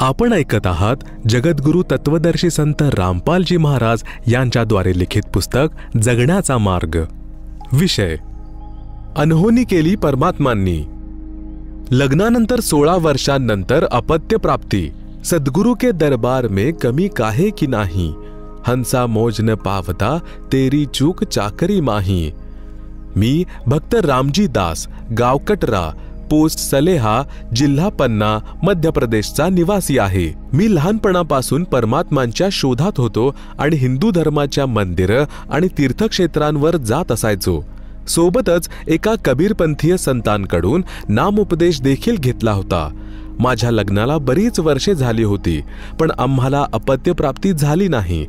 आपण ऐकत आहात जगद्गुरु तत्वदर्शी संत रामपालजी महाराज यांच्याद्वारे लिखित पुस्तक जगण्याचा मार्ग। विषय अनहोनी केली परमात्मांनी। लग्नानंतर 16 वर्षांनंतर अपत्य प्राप्ति। सद्गुरु के दरबार में कमी काहे की नाही। हंसा मौज न पावता तेरी चूक चाकरी माही। मी भक्त रामजी दास, गाव कटरा, पोस्ट सलेहा, जिल्हा पन्ना, मध्य प्रदेशचा निवासी आहे। मी लहानपणापासून परमात्मांच्या शोधात होतो आणि हिंदू धर्माच्या मंदिरं आणि तीर्थक्षेत्रांवर जात असायचो। सोबतच एका कबीरपंथीय संतांकडून नामोपदेश देखील घेतला होता। माझ्या लग्नाला बरीच वर्षे झाली होती, पण आम्हाला अपत्य प्राप्ती झाली नाही।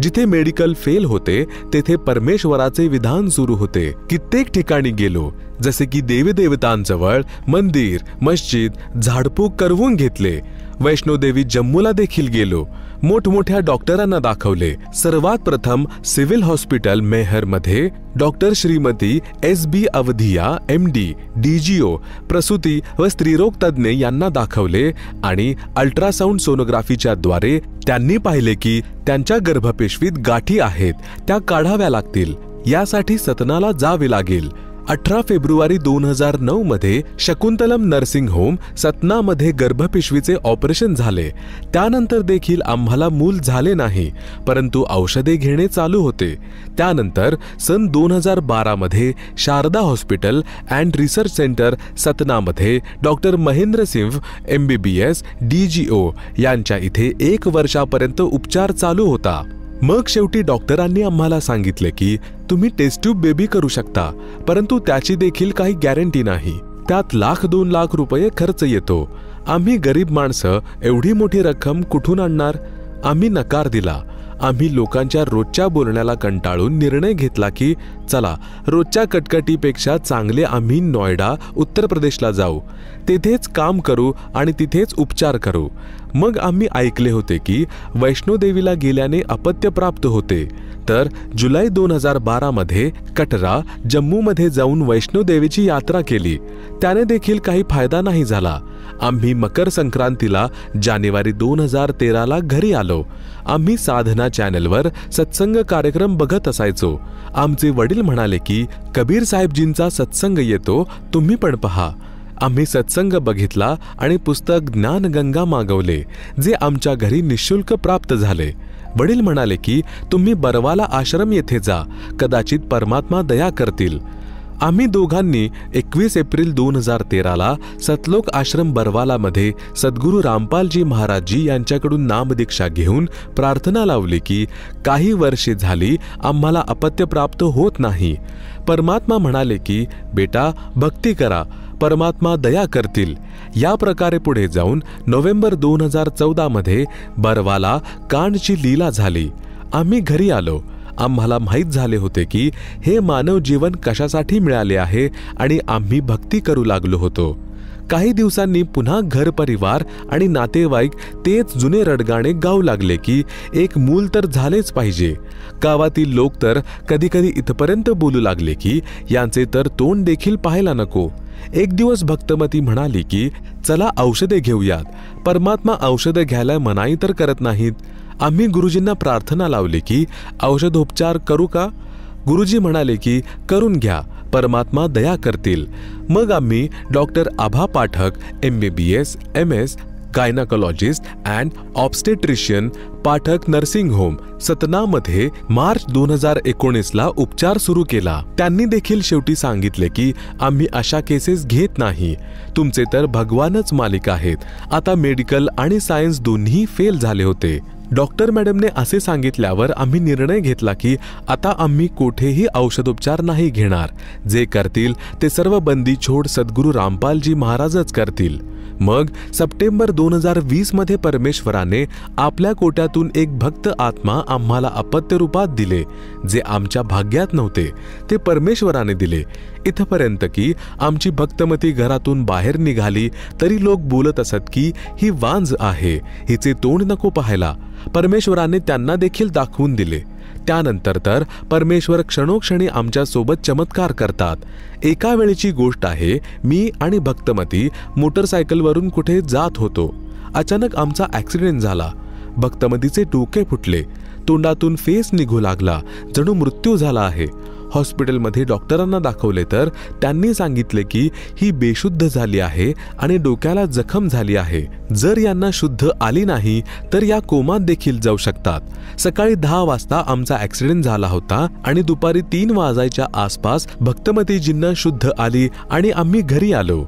जिथे मेडिकल फेल होते तेथे परमेश्वराचे विधान सुरू होते। कित्येक ठिकाणी गेलो, जसे की देवीदेवतांजवळ मंदिर, मस्जिद झाडपूक करवून घेतले। वैष्णोदेवी जम्मूला देखील गेलो, मोठमोठ्या डॉक्टरांना दाखवले। सर्वात प्रथम सिव्हिल हॉस्पिटल मेहर मध्ये डॉक्टर श्रीमती SB अवधिया MD DGO प्रसूती व स्त्रीरोग तज्ञ यांना दाखवले आणि अल्ट्रासाउंड सोनोग्राफीच्या द्वारे त्यांनी पाहिले की त्यांच्या गर्भपेशवीत गाठी आहेत, त्या काढाव्या लागतील। यासाठी सतनाला जावे लागेल। 18 फेब्रुवारी 2009 मध्ये शकुंतलम नर्सिंग होम सतना मध्ये गर्भपिशवीचे ऑपरेशन झाले। त्यानंतर देखील आम्हाला मूल झाले नाही, परंतु औषधे घेणे चालू होते। त्यानंतर सन 2012 मध्ये Sharda hospital and research centre Satna मध्ये doctor Mahendra Singh MBBS DGO यांच्या इथे 1 वर्षापर्यंत उपचार चालू होता। मग शेवटी डॉक्टरांनी आम्हाला सांगितले की तुम्ही टेस्ट ट्यूब बेबी करू शकता, परंतु त्याची देखील काही गॅरंटी नाही। त्यात $1,00,000-2 लाख रुपये खर्च येतो। आम्ही गरीब माणसं एवढी मोठी रक्कम कुठून आणणार? आम्ही नकार दिला। आम्ही लोकांच्या रोजच्या बोलण्याला कंटाळून निर्णय घेतला की चला, रोजच्या कटकटीपेक्षा चांगले आम्ही नोएडा, उत्तर प्रदेशला जाऊ, तेथेच काम करू आणि तिथेच उपचार करू। मग आम्ही ऐकले होते की वैष्णोदेवीला गेल्याने अपत्य प्राप्त होते, तर जुलै 2012 मध्ये कटरा, जम्मूमध्ये जाऊन वैष्णोदेवीची यात्रा केली। त्याने देखील काही फायदा नाही झाला। आम्ही मकर संक्रांतीला जानेवारी 2013ला घरी आलो। आम्ही साधना चॅनलवर सत्संग कार्यक्रम बघत असायचो। आमचे वडील म्हणाले की कबीर साहेबजींचा सत्संग येतो, तुम्ही पण पहा। आम्ही सत्संग बघितला आणि पुस्तक ज्ञानगंगा मागवले, जे आमच्या घरी निशुल्क प्राप्त झाले। वडील म्हणाले की तुम्ही बरवाला आश्रम येथे जा, कदाचित परमात्मा दया करतील। आम्ही दोघांनी 21 एप्रिल 2013ला सतलोक आश्रम बरवाला मध्ये सद्गुरु रामपालजी महाराजजी यांच्याकडून नामदीक्षा घेऊन प्रार्थना लावली की काही वर्षे झाली आम्हाला अपत्य प्राप्त होत नाही। परमात्मा म्हणाले की बेटा, भक्ती करा, परमात्मा दया करतील। या प्रकारे पुढे जाऊन नोव्हेंबर 2014 मध्ये बरवाला कांडची लीला झाली। आम्ही घरी आलो। आम्हाला माहीत झाले होते की हे मानव जीवन कशासाठी मिळाले आहे आणि आम्ही भक्ती करू लागलो होतो। काही दिवसांनी पुन्हा घर परिवार आणि नातेवाईक तेच जुने रडगाणे गाऊ लागले की एक मूल तर झालेच पाहिजे। गावातील लोक तर कधी कधी इथपर्यंत बोलू लागले की यांचे तर तोंड देखील पाहायला नको। एक दिवस भक्तमती म्हणाली की चला औषधे घेऊयात, परमात्मा औषधे घ्यायला मनाई तर करत नाहीत। आम्ही गुरुजींना प्रार्थना लावली की औषधोपचार करू का? गुरुजी म्हणाले की करून घ्या, परमात्मा दया करतील। मग आम्ही doctor Abha Pathak MBBS MS gynaecologist and obstetrician Pathak nursing home Satna मध्ये मार्च 2019ला उपचार सुरू केला। त्यांनी देखील शेवटी सांगितले की आम्ही अशा केसेस घेत नाही, तुमचे तर भगवानच मालिक आहेत। आता मेडिकल आणि सायन्स दोन्ही फेल झाले होते। डॉक्टर मॅडमने असे सांगितल्यावर आम्ही निर्णय घेतला की आता आम्ही कोठेही औषधोपचार नाही घेणार। जे करतील ते सर्व बंदी छोड सद्गुरु रामपालजी महाराजच करतील। मग सप्टेंबर 2020 मध्ये परमेश्वराने आपल्या कोट्यातून एक भक्त आत्मा आम्हाला अपत्य रूपात दिले, जे आमच्या भाग्यात नव्हते, ते परमेश्वराने दिले। इथपर्यंत की आमची भक्तमती घरातून बाहेर निघाली तरी लोक बोलत असत की ही वांज आहे, हिचे तोंड नको पाहायला। परमेश्वराने त्यांना देखील दाखवून दिले। त्यानंतर तर परमेश्वर क्षणोक्षणी आमच्या सोबत चमत्कार करतात। एका वेळेची गोष्ट आहे, मी आणि भक्तमती मोटरसायकलवरून कुठे जात होतो। अचानक आमचा ॲक्सिडेंट झाला. भक्तमतीचे डोके फुटले, तोंडातून फेस निघू लागला, जणू मृत्यू झाला आहे. हॉस्पिटलमध्ये डॉक्टरांना दाखवले तर त्यांनी सांगितले की ही बेशुद्ध झाली आहे आणि डोक्याला जखम झाली आहे. जर यांना शुद्ध आली नाही तर या कोमात देखील जाऊ शकतात. सकाळी 10 वाजता आमचा ॲक्सिडेंट झाला होता आणि दुपारी 3 वाजायच्या आसपास भक्तमतीजींना शुद्ध आली आणि आम्ही घरी आलो.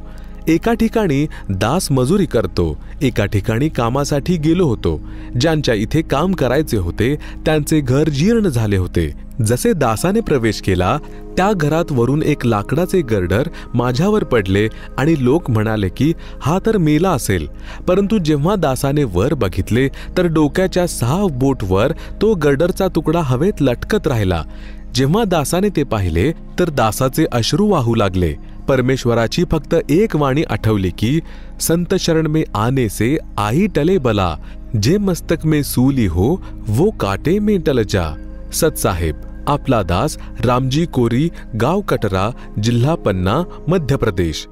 एका ठिकाणी दास मजुरी करतो, एका ठिकाणी कामासाठी गेलो होतो. ज्यांच्या इथे काम करायचे होते त्यांचे घर जीर्ण झाले होते. जसे दासाने प्रवेश केला त्या घरात वरून एक लाकडाचे गर्डर माझ्यावर पडले आणि लोक म्हणाले की हा तर मेला असेल. परंतु जेव्हा दासाने वर बघितले तर डोक्याच्या 6 बोटवर तो गर्डरचा तुकडा हवेत लटकत राहिला. जेव्हा दासाने ते पाहिले तर दासाचे अश्रू वाहू लागले. परमेश्वराची फक्त एक वाणी आठवली की संत शरण में आने से आई टले बला, जे मस्तक में सूली हो वो काटे में टल जा. सतसाहेब, आपला दास, रामजी कोरी, गाव कटरा, जिल्हा पन्ना, मध्य प्रदेश.